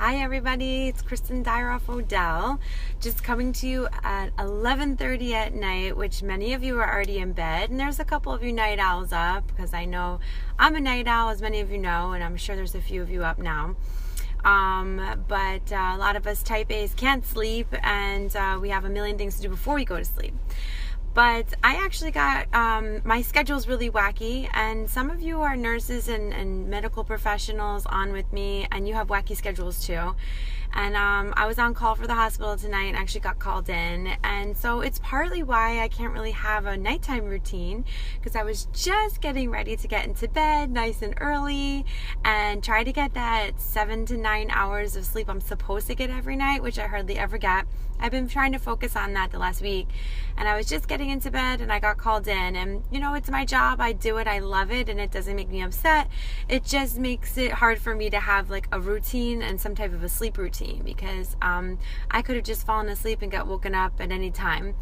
Hi everybody, it's Kristen Dyroff Odell, just coming to you at 11:30 at night, which many of you are already in bed, and there's a couple of you night owls up, because I know I'm a night owl, as many of you know, and I'm sure there's a few of you up now. But a lot of us type A's can't sleep, and we have a million things to do before we go to sleep. But I actually got, my schedule's really wacky, and some of you are nurses and medical professionals on with me, and you have wacky schedules too. And I was on call for the hospital tonight and actually got called in, and so it's partly why I can't really have a nighttime routine, because I was just getting ready to get into bed nice and early and try to get that 7 to 9 hours of sleep I'm supposed to get every night, which I hardly ever get. I've been trying to focus on that the last week, and I was just getting into bed and I got called in, and you know, it's my job, I do it, I love it, and it doesn't make me upset. It just makes it hard for me to have like a routine and some type of a sleep routine, because I could have just fallen asleep and got woken up at any time,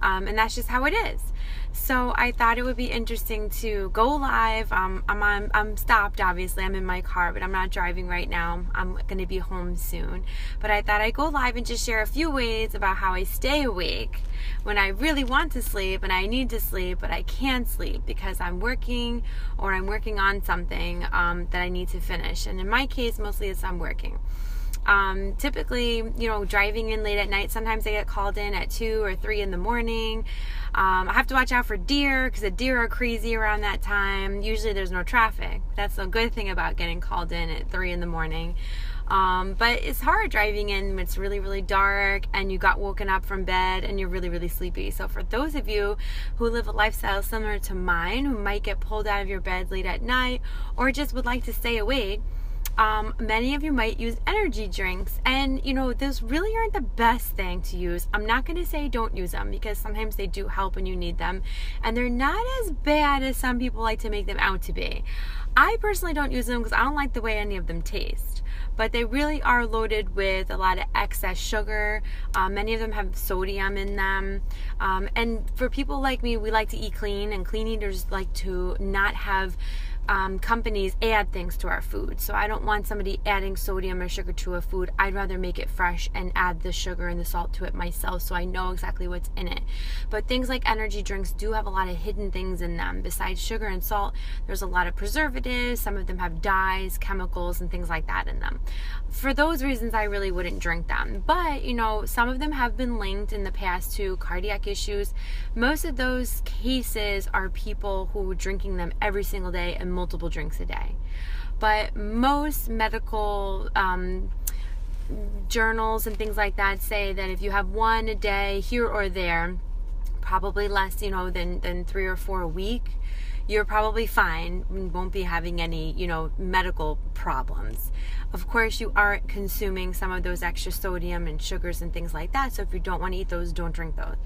and that's just how it is. So I thought it would be interesting to go live. I'm stopped, obviously. I'm in my car, but I'm not driving right now. I'm going to be home soon. But I thought I'd go live and just share a few ways about how I stay awake when I really want to sleep and I need to sleep, but I can't sleep because I'm working or I'm working on something that I need to finish. And in my case, mostly it's I'm working. Typically, you know, driving in late at night, sometimes I get called in at 2 or 3 in the morning. I have to watch out for deer, because the deer are crazy around that time. Usually there's no traffic. That's the good thing about getting called in at 3 in the morning. But it's hard driving in when it's really, really dark and you got woken up from bed and you're really, really sleepy. So for those of you who live a lifestyle similar to mine, who might get pulled out of your bed late at night or just would like to stay awake, many of you might use energy drinks, and you know, those really aren't the best thing to use. I'm not going to say don't use them, because sometimes they do help when you need them, and they're not as bad as some people like to make them out to be. I personally don't use them because I don't like the way any of them taste, but they really are loaded with a lot of excess sugar. Many of them have sodium in them, and for people like me, we like to eat clean, and clean eaters like to not have companies add things to our food. So I don't want somebody adding sodium or sugar to a food. I'd rather make it fresh and add the sugar and the salt to it myself, so I know exactly what's in it. But things like energy drinks do have a lot of hidden things in them. Besides sugar and salt, there's a lot of preservatives. Some of them have dyes, chemicals, and things like that in them. For those reasons, I really wouldn't drink them. But you know, some of them have been linked in the past to cardiac issues. Most of those cases are people who were drinking them every single day and multiple drinks a day. But most medical journals and things like that say that if you have one a day here or there, probably less, you know, than 3 or 4 a week, you're probably fine. You won't be having any, you know, medical problems. Of course, you aren't consuming some of those extra sodium and sugars and things like that. So if you don't want to eat those, don't drink those.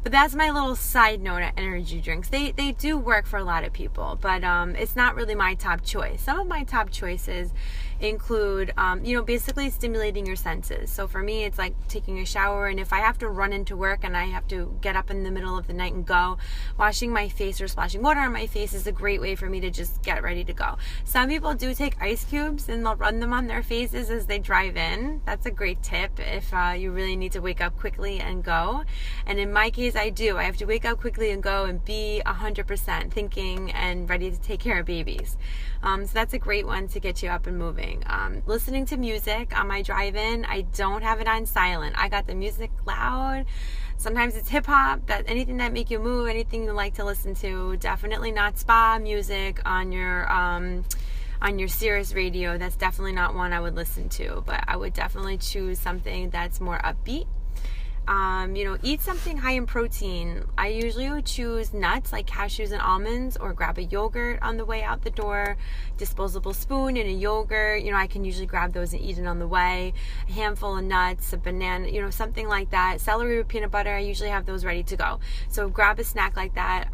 But that's my little side note at energy drinks. They do work for a lot of people, but it's not really my top choice. Some of my top choices include, you know, basically stimulating your senses. So for me, it's like taking a shower, and if I have to run into work and I have to get up in the middle of the night and go, washing my face or splashing water on my face is a great way for me to just get ready to go. Some people do take ice cubes and they'll run them on their faces as they drive in. That's a great tip if you really need to wake up quickly and go. And in my case, I do. I have to wake up quickly and go and be 100% thinking and ready to take care of babies. So that's a great one to get you up and moving. Listening to music on my drive-in, I don't have it on silent. I got the music loud. Sometimes it's hip hop, that anything that make you move, anything you like to listen to. Definitely not spa music on your Sirius radio. That's definitely not one I would listen to, but I would definitely choose something that's more upbeat. You know, eat something high in protein. I usually would choose nuts like cashews and almonds, or grab a yogurt on the way out the door, disposable spoon and a yogurt. You know, I can usually grab those and eat it on the way. A handful of nuts, a banana, you know, something like that. Celery with peanut butter, I usually have those ready to go. So grab a snack like that.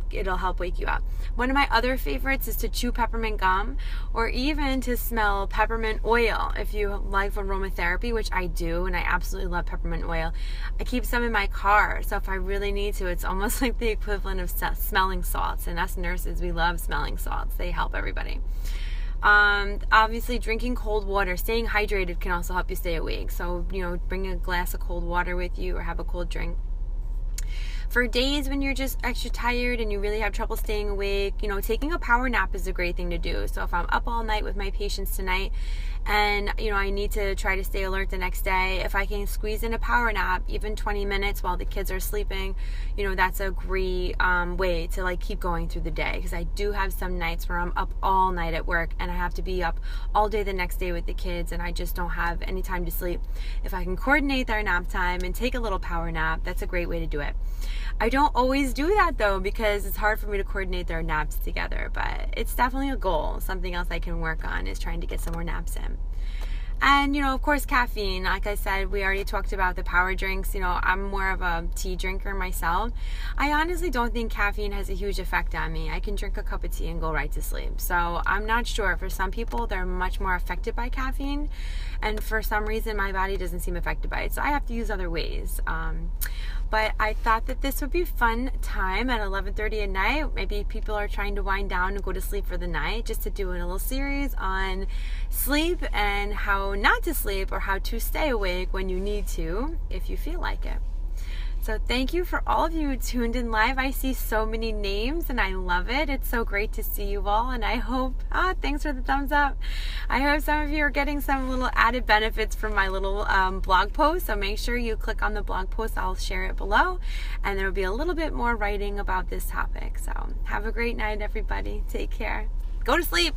It'll help wake you up. One of my other favorites is to chew peppermint gum, or even to smell peppermint oil. If you like aromatherapy, which I do, and I absolutely love peppermint oil, I keep some in my car, so if I really need to, it's almost like the equivalent of smelling salts. And us nurses, we love smelling salts. They help everybody. Obviously, drinking cold water, staying hydrated can also help you stay awake. So, bring a glass of cold water with you or have a cold drink. For days when you're just extra tired and you really have trouble staying awake, taking a power nap is a great thing to do. So if I'm up all night with my patients tonight and, I need to try to stay alert the next day, if I can squeeze in a power nap, even 20 minutes while the kids are sleeping, that's a great way to keep going through the day. Because I do have some nights where I'm up all night at work and I have to be up all day the next day with the kids and I just don't have any time to sleep. If I can coordinate their nap time and take a little power nap, that's a great way to do it. I don't always do that though because it's hard for me to coordinate their naps together, but it's definitely a goal. Something else I can work on is trying to get some more naps in. And, of course, caffeine. Like I said, we already talked about the power drinks. I'm more of a tea drinker myself. I honestly don't think caffeine has a huge effect on me. I can drink a cup of tea and go right to sleep. So I'm not sure. For some people, they're much more affected by caffeine. And for some reason, my body doesn't seem affected by it. So I have to use other ways. But I thought that this would be a fun time at 11:30 at night. Maybe people are trying to wind down and go to sleep for the night, just to do a little series on sleep and how not to sleep or how to stay awake when you need to, if you feel like it. So thank you for all of you who tuned in live. I see so many names and I love it. It's so great to see you all, and I hope, thanks for the thumbs up. I hope some of you are getting some little added benefits from my little blog post. So make sure you click on the blog post. I'll share it below, and there will be a little bit more writing about this topic. So have a great night, everybody. Take care. Go to sleep.